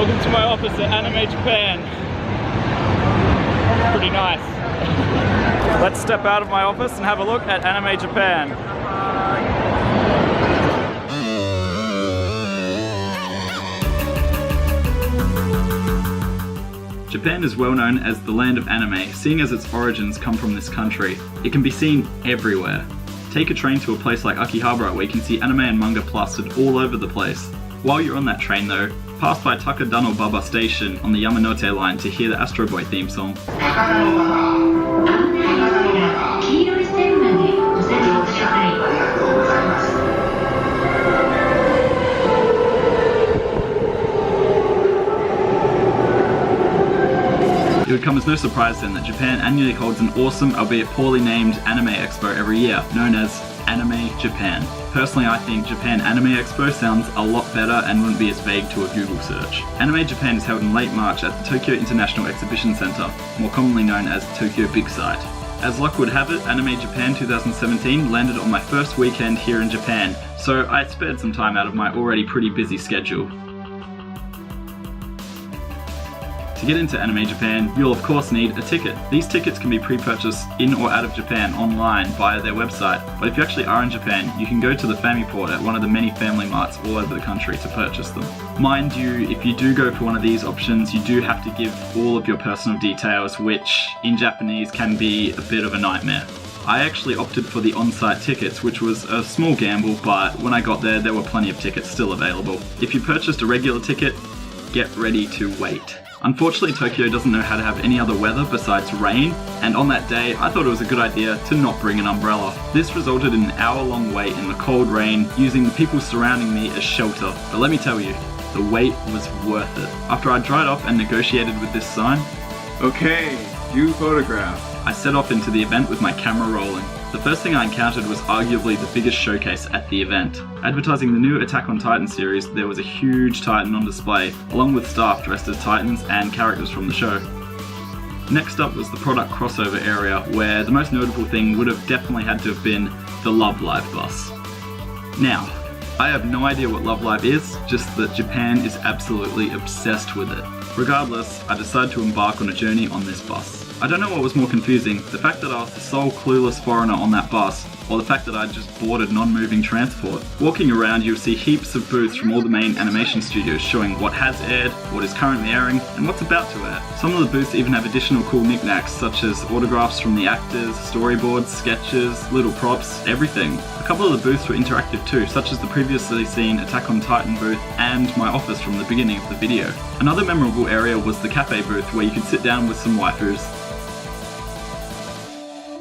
Welcome to my office at Anime Japan. Pretty nice. Let's step out of my office and have a look at Anime Japan. Japan is well known as the land of anime, seeing as its origins come from this country. It can be seen everywhere. Take a train to a place like Akihabara where you can see anime and manga plastered all over the place. While you're on that train though, pass by Takadano Baba Station on the Yamanote line to hear the Astro Boy theme song. It would come as no surprise then that Japan annually holds an awesome, albeit poorly named, anime expo every year, known as Anime Japan. Personally, I think Japan Anime Expo sounds a lot better and wouldn't be as vague to a Google search. Anime Japan is held in late March at the Tokyo International Exhibition Center, more commonly known as Tokyo Big Sight. As luck would have it, Anime Japan 2017 landed on my first weekend here in Japan, so I spared some time out of my already pretty busy schedule. To get into Anime Japan, you'll of course need a ticket. These tickets can be pre-purchased in or out of Japan online via their website, but if you actually are in Japan, you can go to the Famiport at one of the many family marts all over the country to purchase them. Mind you, if you do go for one of these options, you do have to give all of your personal details, which in Japanese can be a bit of a nightmare. I actually opted for the on-site tickets, which was a small gamble, but when I got there were plenty of tickets still available. If you purchased a regular ticket, get ready to wait. Unfortunately, Tokyo doesn't know how to have any other weather besides rain, and on that day, I thought it was a good idea to not bring an umbrella. This resulted in an hour-long wait in the cold rain, using the people surrounding me as shelter. But let me tell you, the wait was worth it. After I dried off and negotiated with this sign, "Okay, do photograph," I set off into the event with my camera rolling. The first thing I encountered was arguably the biggest showcase at the event. Advertising the new Attack on Titan series, there was a huge Titan on display, along with staff dressed as Titans and characters from the show. Next up was the product crossover area, where the most notable thing would have definitely had to have been the Love Live bus. Now, I have no idea what Love Live is, just that Japan is absolutely obsessed with it. Regardless, I decided to embark on a journey on this bus. I don't know what was more confusing, the fact that I was the sole clueless foreigner on that bus, or the fact that I just boarded non-moving transport. Walking around, you'll see heaps of booths from all the main animation studios showing what has aired, what is currently airing, and what's about to air. Some of the booths even have additional cool knickknacks, such as autographs from the actors, storyboards, sketches, little props, everything. A couple of the booths were interactive too, such as the previously seen Attack on Titan booth and my office from the beginning of the video. Another memorable area was the cafe booth, where you could sit down with some waifus.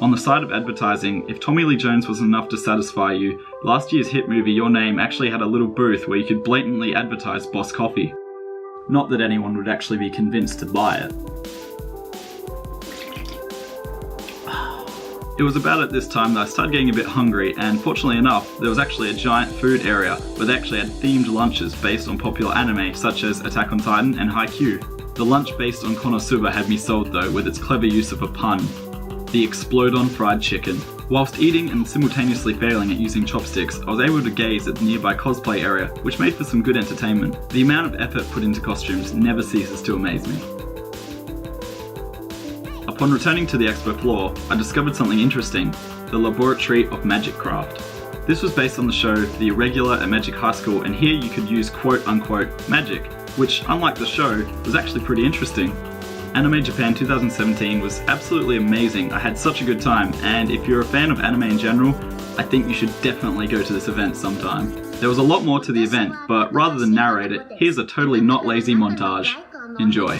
On the side of advertising, if Tommy Lee Jones wasn't enough to satisfy you, last year's hit movie Your Name actually had a little booth where you could blatantly advertise Boss Coffee. Not that anyone would actually be convinced to buy it. It was about at this time that I started getting a bit hungry, and fortunately enough, there was actually a giant food area where they actually had themed lunches based on popular anime such as Attack on Titan and Haikyuu. The lunch based on Konosuba had me sold though, with its clever use of a pun. The Explo-don fried chicken. Whilst eating and simultaneously failing at using chopsticks, I was able to gaze at the nearby cosplay area, which made for some good entertainment. The amount of effort put into costumes never ceases to amaze me. Upon returning to the expo floor, I discovered something interesting: the Laboratory of Magic Craft. This was based on the show The Irregular at Magic High School, and here you could use quote-unquote magic, which, unlike the show, was actually pretty interesting. Anime Japan 2017 was absolutely amazing. I had such a good time, and if you're a fan of anime in general, I think you should definitely go to this event sometime. There was a lot more to the event, but rather than narrate it, here's a totally not lazy montage. Enjoy.